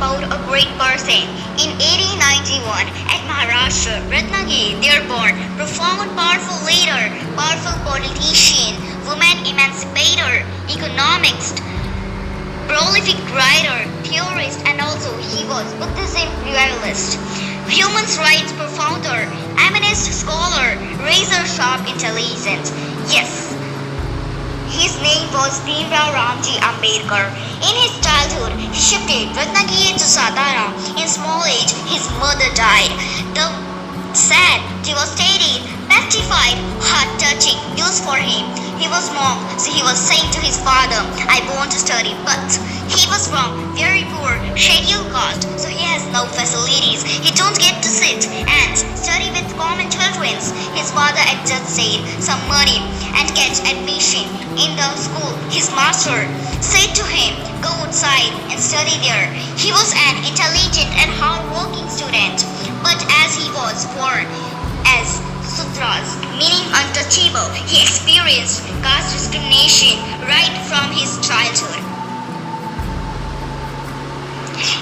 about a great person. In 1891, at Maharashtra, Ratnagiri, they are born. Profound, powerful leader, powerful politician, woman emancipator, economist, prolific writer, theorist, and also he was Buddhism realist, human rights profounder, eminent scholar, razor-sharp intelligence. Yes, his name was Bhimrao Ramji Ambedkar. In his childhood, he shifted Ratnagiri to Satara. In small age, his mother died. The sad, devastating, petrified, heart-touching news for him. He was small, so he was saying to his father, I want to study, but he was from very poor, scheduled caste, so he has no facilities. He don't get to sit and study with common children. His father adjusted some money and get admission in the school. His master said to him, go outside and study there. He was an intelligent and hard-working student, but as he was born as Sutras, meaning untouchable, he experienced caste discrimination right from his childhood.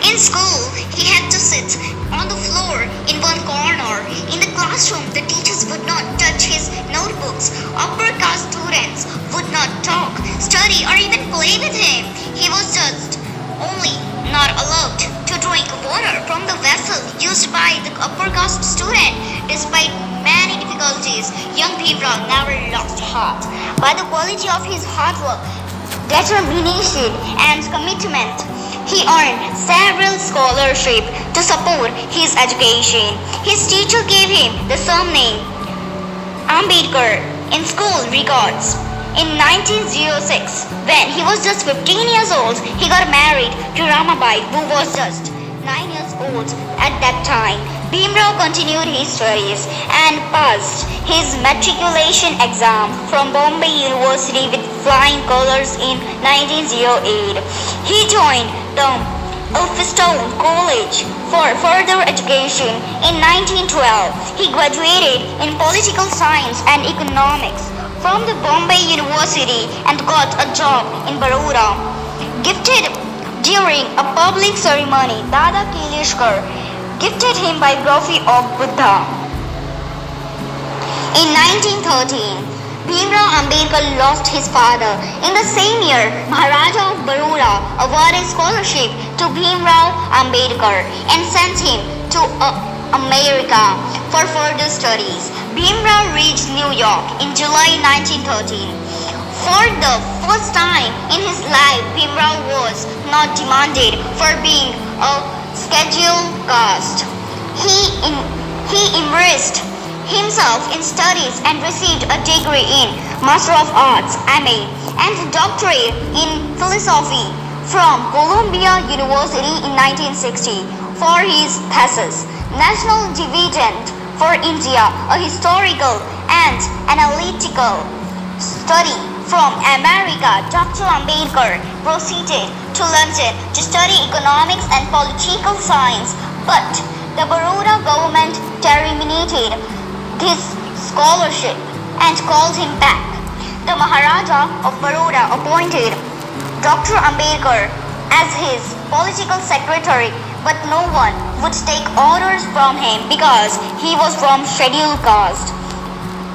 In school, he had to sit on the floor in one corner. In the classroom, the teachers would not touch his notebooks. Upper caste students would not talk, study, or even play with him. He was just only not allowed to drink water from the vessel used by the upper caste student. Despite many difficulties, young Bhimrao never lost heart. By the quality of his hard work, determination, and commitment, he earned several scholarships to support his education. His teacher gave him the surname Ambedkar in school records. In 1906, when he was just 15 years old, he got married to Ramabai, who was just 9 years old at that time. Bhimrao continued his studies and passed his matriculation exam from Bombay University with flying colors in 1908. He joined the Elphinstone College for further education in 1912. He graduated in political science and economics from the Bombay University and got a job in Baroda. Gifted during a public ceremony, Dada Kileshkar gifted him Biography of Buddha. In 1913, Bhimrao Ambedkar lost his father. In the same year, Maharaja of Baroda awarded scholarship to Bhimrao Ambedkar and sent him to America for further studies. Bhimrao reached New York in July 1913. For the first time in his life, Bhimrao was not demanded for being a scheduled caste. He immersed himself in studies and received a degree in Master of Arts (MA) and a doctorate in philosophy from Columbia University in 1960 for his thesis, National Dividend for India, a historical and analytical study from America. Dr. Ambedkar proceeded to London to study economics and political science, but the Baroda government terminated his scholarship and called him back. The Maharaja of Baroda appointed Dr. Ambedkar as his political secretary, but no one would take orders from him because he was from scheduled caste.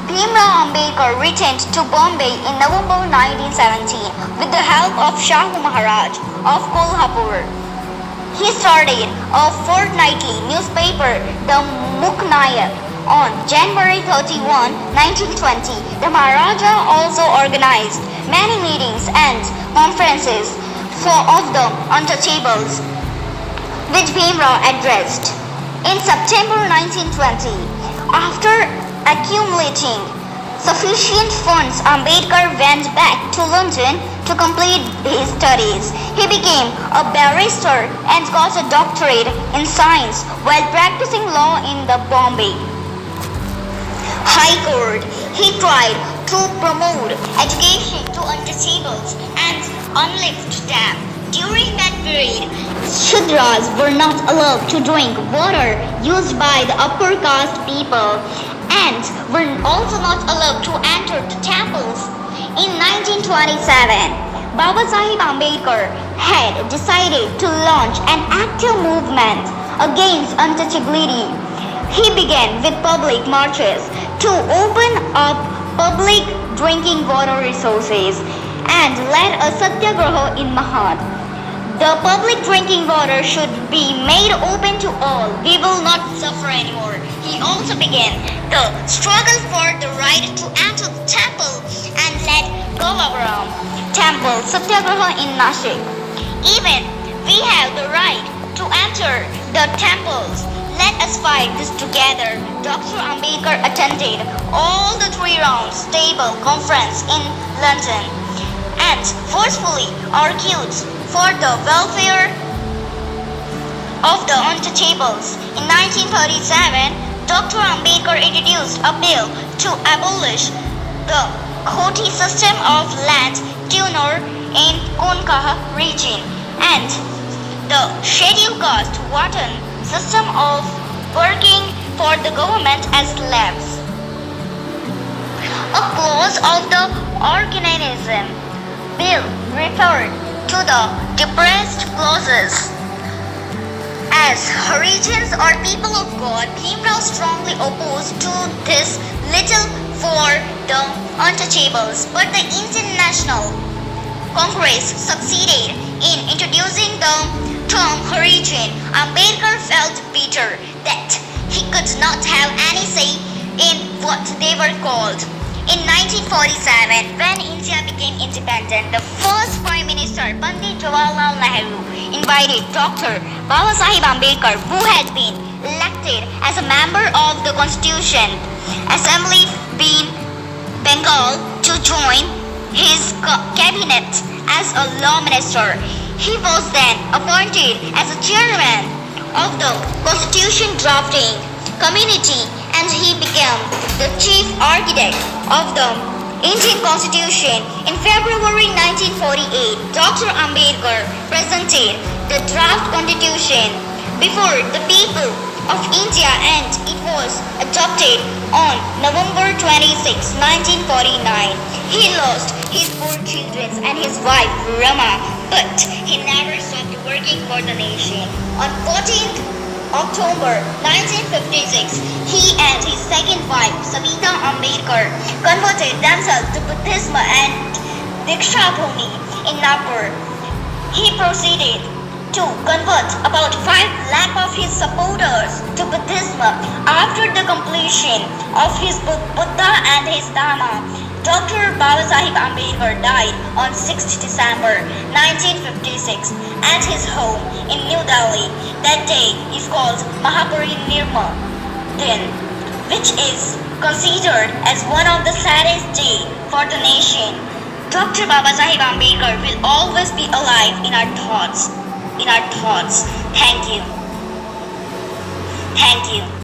Bhimrao Ambedkar returned to Bombay in November 1917 with the help of Shahu Maharaj of Kolhapur. He started a fortnightly newspaper, the Muknayak, on January 31, 1920. The Maharaja also organized many meetings and conferences of the untouchables, which Bhimrao addressed. In September 1920, after accumulating sufficient funds, Ambedkar went back to London to complete his studies. He became a barrister and got a doctorate in science while practicing law in the Bombay High Court. He tried to promote education to untouchables and uplift them. During that period, Shudras were not allowed to drink water used by the upper caste people and were also not allowed to enter the temples. In 1927, Baba Saheb Ambedkar had decided to launch an active movement against untouchability. He began with public marches to open up public drinking water resources and led a satyagraha in Mahad. The public drinking water should be made open to all. We will not suffer anymore. He also began the struggle for the right to enter the temple and led Gavagram Temple Satyagraha in Nashik. Even we have the right to enter the temples. Let us fight this together. Dr. Ambedkar attended all the 3-round stable conference in London and forcefully argued for the welfare of the untouchables. In 1937, Dr. Ambedkar introduced a bill to abolish the Khoti system of land tenure in Konkan region and the scheduled caste Watan system of working for the government as slaves. A clause of the organism bill referred to the depressed clauses. As Harijans or people of God, Bhimrao strongly opposed to this little for the untouchables, but the Indian National Congress succeeded in introducing the term Harijan. Ambedkar felt bitter that he could not have any say in what they were called. In 1947, when India became independent, the first Prime Minister, Pandit Jawaharlal Nehru, invited Dr. Saheb Ambedkar, who had been elected as a member of the Constitution Assembly in Bengal, to join his cabinet as a law minister. He was then appointed as a chairman of the Constitution Drafting Committee and he became the chief architect of the Indian Constitution. In February 1948, Dr. Ambedkar presented the draft constitution before the people of India and it was adopted on November 26, 1949. He lost his 4 children and his wife Rama, but he never stopped working for the nation. On 14th October 1956, he and his second wife Savita Ambedkar converted themselves to Buddhism and Diksha Bhumi in Nagpur. He proceeded to convert about 5 lakh of his supporters to Buddhism after the completion of his book Buddha and his Dharma. Dr. Babasaheb Ambedkar died on 6th December 1956 at his home in New Delhi. That day is called Mahaparinirvana Din, which is considered as one of the saddest days for the nation. Dr. Babasaheb Ambedkar will always be alive in our thoughts. Thank you. Thank you.